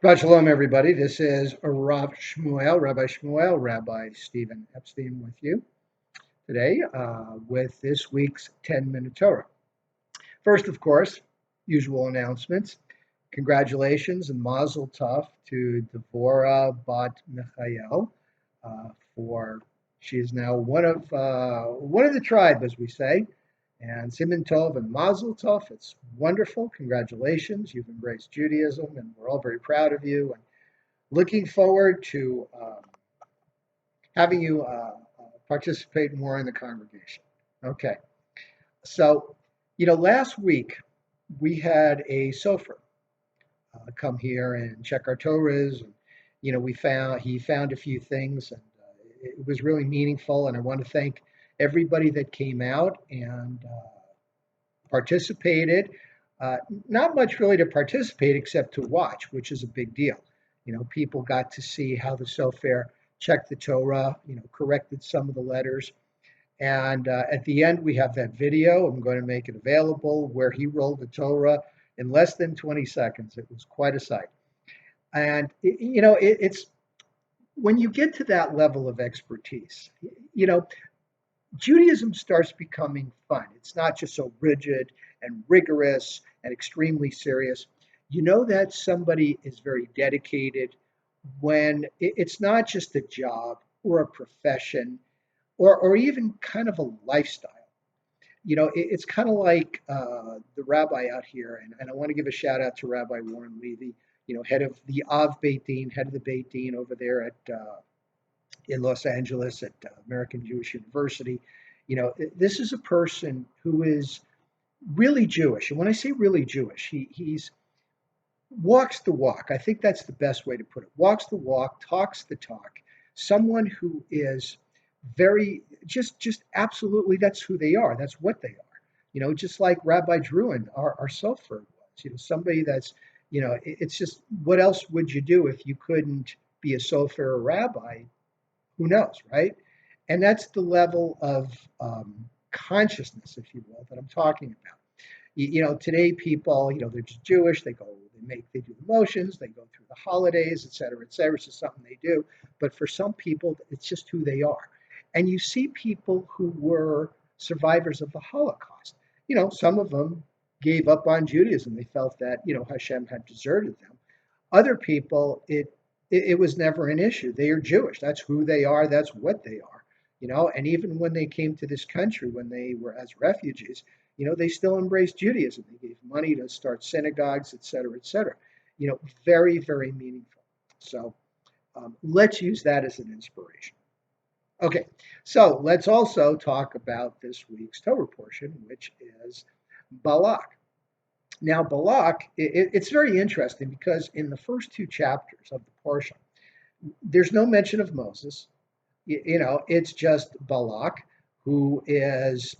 Shabbat shalom, everybody. This is Rabbi Shmuel, Rabbi Stephen Epstein with you today with this week's 10-minute Torah. First, of course, usual announcements. Congratulations and Mazel Tov to Devorah Bat Michael for she is now one of the tribe, as we say. And Siman Tov and Mazel Tov. It's wonderful. Congratulations. You've embraced Judaism, and we're all very proud of you. And looking forward to having you participate more in the congregation. Okay, so last week we had a sofer come here and check our Torahs, and he found a few things, and it was really meaningful. And I want to thank everybody that came out and participated. Not much really to participate except to watch, which is a big deal. People got to see how the Sofer checked the Torah, corrected some of the letters. And at the end, we have that video. I'm going to make it available where he rolled the Torah in less than 20 seconds. It was quite a sight. And, it's when you get to that level of expertise, Judaism starts becoming fun. It's not just so rigid and rigorous and extremely serious. You know that somebody is very dedicated when it's not just a job or a profession or even kind of a lifestyle. It's kind of like the rabbi out here, and I want to give a shout out to Rabbi Warren Levy, head of the Av Beit Din, head of the Beit Din over there at in Los Angeles at American Jewish University. This is a person who is really Jewish. And when I say really Jewish, he's walks the walk. I think that's the best way to put it. Walks the walk, talks the talk. Someone who is very just absolutely that's who they are. That's what they are. Just like Rabbi Druin, our Sofer was. Somebody that's it's just what else would you do if you couldn't be a Sofer or rabbi? Who knows, right? And that's the level of consciousness, if you will, that I'm talking about. Today people, they're just Jewish. They do the motions, they go through the holidays, et cetera, et cetera. It's just something they do. But for some people, it's just who they are. And you see people who were survivors of the Holocaust. Some of them gave up on Judaism. They felt that, Hashem had deserted them. Other people, it was never an issue. They are Jewish. That's who they are. That's what they are. And even when they came to this country, when they were as refugees, they still embraced Judaism. They gave money to start synagogues, et cetera, et cetera. Very, very meaningful. So let's use that as an inspiration. Okay, so let's also talk about this week's Torah portion, which is Balak. Now, Balak, it's very interesting because in the first two chapters of the portion, there's no mention of Moses. It's just Balak, who is,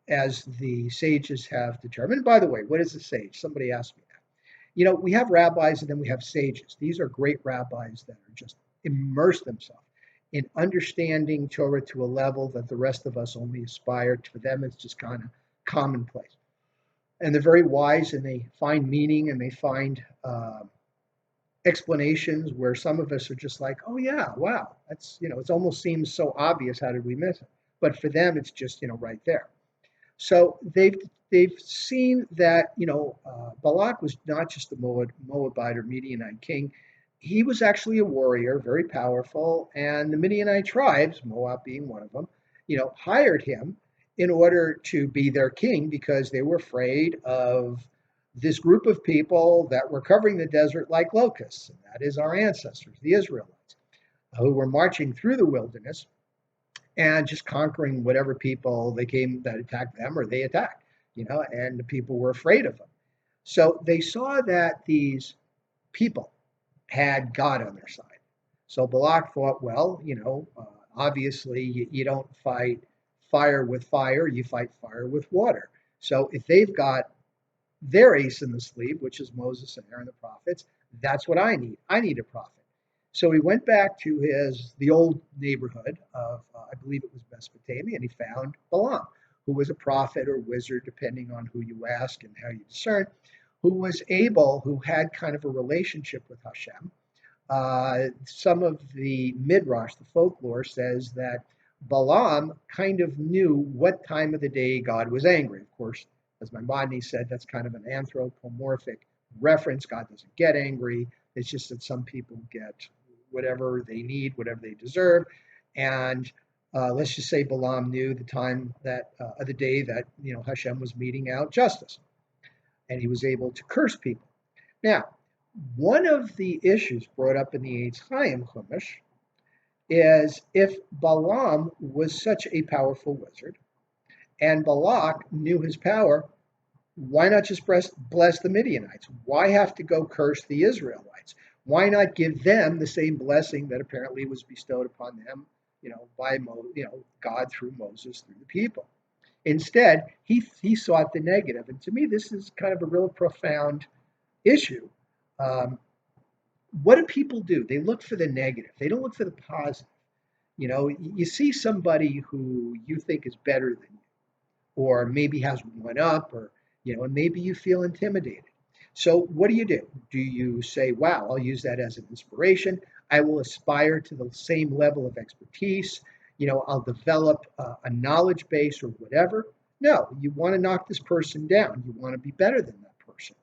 as the sages have determined. By the way, what is a sage? Somebody asked me that. We have rabbis and then we have sages. These are great rabbis that are just immerse themselves in understanding Torah to a level that the rest of us only aspire to. For them, it's just kind of commonplace. And they're very wise, and they find meaning, and they find explanations where some of us are just like, oh yeah, wow, that's it almost seems so obvious. How did we miss it? But for them, it's just right there. So they've seen that Balak was not just a Moabite or Midianite king. He was actually a warrior, very powerful, and the Midianite tribes, Moab being one of them, hired him in order to be their king because they were afraid of this group of people that were covering the desert like locusts. And that is our ancestors, the Israelites, who were marching through the wilderness and just conquering whatever people they came that attacked them or they attacked, and the people were afraid of them. So they saw that these people had God on their side. So Balak thought, well, obviously you don't fight fire with fire, you fight fire with water. So if they've got their ace in the sleeve, which is Moses and Aaron the prophets, that's what I need. I need a prophet. So he went back to the old neighborhood of, I believe it was Mesopotamia, and he found Balaam, who was a prophet or wizard, depending on who you ask and how you discern, who had kind of a relationship with Hashem. Some of the midrash, the folklore, says that Balaam kind of knew what time of the day God was angry. Of course, as Maimonides said, that's kind of an anthropomorphic reference. God doesn't get angry. It's just that some people get whatever they need, whatever they deserve. And let's just say Balaam knew the time that of the day that Hashem was meting out justice, and he was able to curse people. Now, one of the issues brought up in the Eitz Chaim Chumash is if Balaam was such a powerful wizard and Balak knew his power, why not just bless the Midianites? Why have to go curse the Israelites? Why not give them the same blessing that apparently was bestowed upon them, by God through Moses, through the people? Instead, he sought the negative, and to me, this is kind of a real profound issue. Um, what do people do? They look for the negative. They don't look for the positive. You see somebody who you think is better than you, or maybe has one up, or and maybe you feel intimidated. So what do? Do you say, wow, I'll use that as an inspiration. I will aspire to the same level of expertise. I'll develop a knowledge base or whatever. No, you want to knock this person down. You want to be better than that person.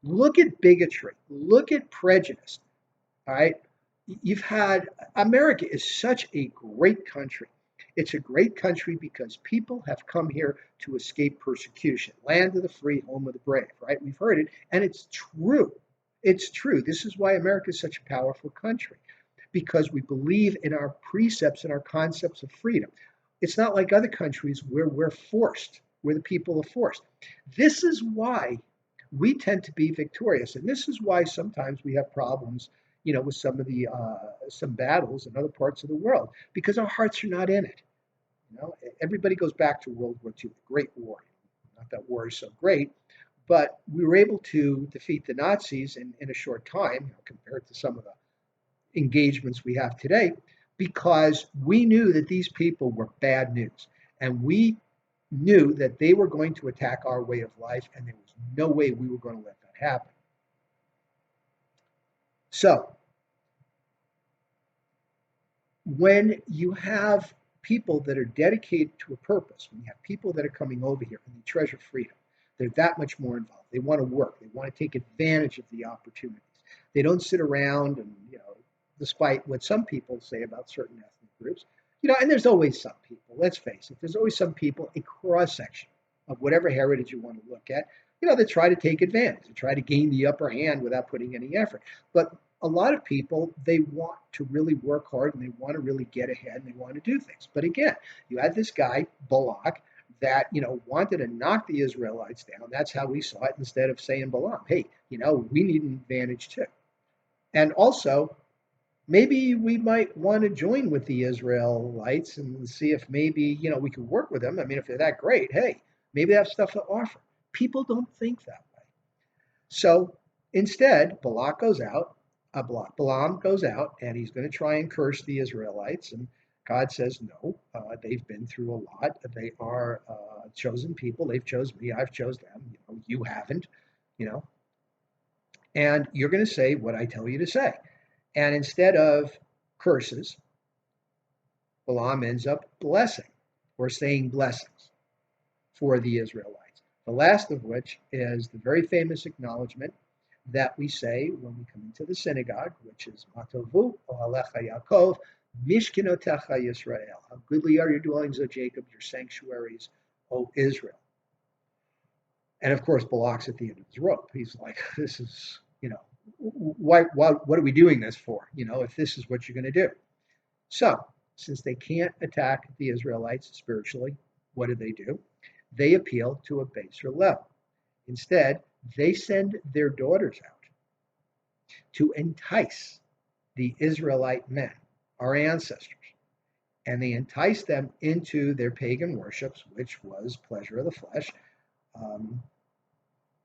Look at bigotry. Look at prejudice. All right. You've had America is such a great country. It's a great country because people have come here to escape persecution. Land of the free, home of the brave, right? We've heard it, and it's true. It's true. This is why America is such a powerful country, because we believe in our precepts and our concepts of freedom. It's not like other countries where we're forced, where the people are forced. This is why we tend to be victorious, and this is why sometimes we have problems with some battles in other parts of the world, because our hearts are not in it. Everybody goes back to World War II, the Great War. Not that war is so great, but we were able to defeat the Nazis in a short time compared to some of the engagements we have today, because we knew that these people were bad news, and we knew that they were going to attack our way of life, and there was no way we were going to let that happen. So, when you have people that are dedicated to a purpose, when you have people that are coming over here and they treasure freedom, they're that much more involved. They want to work. They want to take advantage of the opportunities. They don't sit around and, despite what some people say about certain ethnic groups, and there's always some people, let's face it, there's always some people, a cross-section of whatever heritage you want to look at, that try to take advantage, they try to gain the upper hand without putting any effort. But a lot of people, they want to really work hard and they want to really get ahead and they want to do things. But again, you had this guy, Balak, that, wanted to knock the Israelites down. That's how we saw it, instead of saying, Balaam, hey, we need an advantage too. And also, maybe we might want to join with the Israelites and see if maybe, we could work with them. I mean, if they're that great, hey, maybe they have stuff to offer. People don't think that way. So instead, Balaam goes out and he's going to try and curse the Israelites. And God says, no, they've been through a lot. They are chosen people. They've chosen me. I've chosen them. You haven't, and you're going to say what I tell you to say. And instead of curses, Balaam ends up blessing or saying blessings for the Israelites. The last of which is the very famous acknowledgement that we say when we come into the synagogue, which is Matovu Ohalecha Yaakov, Mishkenotecha Yisrael. How goodly are your dwellings, O Jacob, your sanctuaries, O Israel. And of course, Balak's at the end of his rope. He's like, this is, what are we doing this for? If this is what you're going to do. So, since they can't attack the Israelites spiritually, what do? They appeal to a baser level. Instead, they send their daughters out to entice the Israelite men, our ancestors, and they entice them into their pagan worships, which was pleasure of the flesh.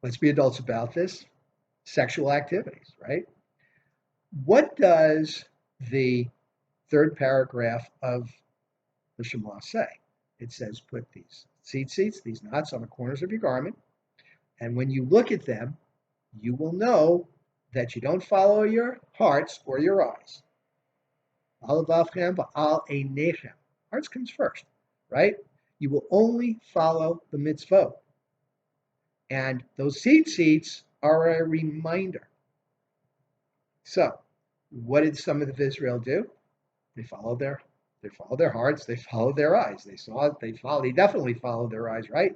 Let's be adults about this. Sexual activities, right? What does the third paragraph of the Shema say? It says, put these seats, these knots on the corners of your garment, and when you look at them, you will know that you don't follow your hearts or your eyes. Al vavchem va'al einechem. Hearts comes first, right? You will only follow the mitzvot. And those seed seeds are a reminder. So, what did some of Israel do? They followed their hearts, they followed their eyes. They definitely followed their eyes, right?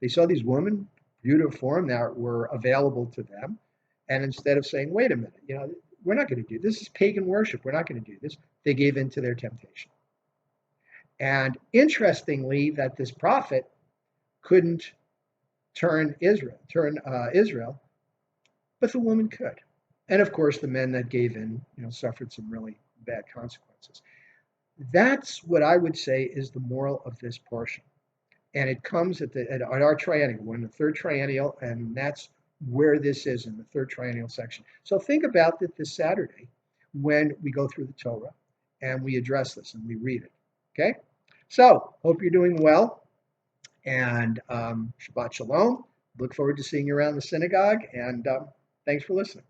They saw these women, beautiful form that were available to them. And instead of saying, wait a minute, we're not going to do this. This is pagan worship. We're not going to do this. They gave in to their temptation. And interestingly, that this prophet couldn't turn Israel, but the woman could. And of course, the men that gave in, suffered some really bad consequences. That's what I would say is the moral of this portion. And it comes at our triennial. We're in the third triennial, and that's where this is in the third triennial section. So think about it this Saturday when we go through the Torah and we address this and we read it. Okay? So, hope you're doing well. And Shabbat Shalom. Look forward to seeing you around the synagogue. And thanks for listening.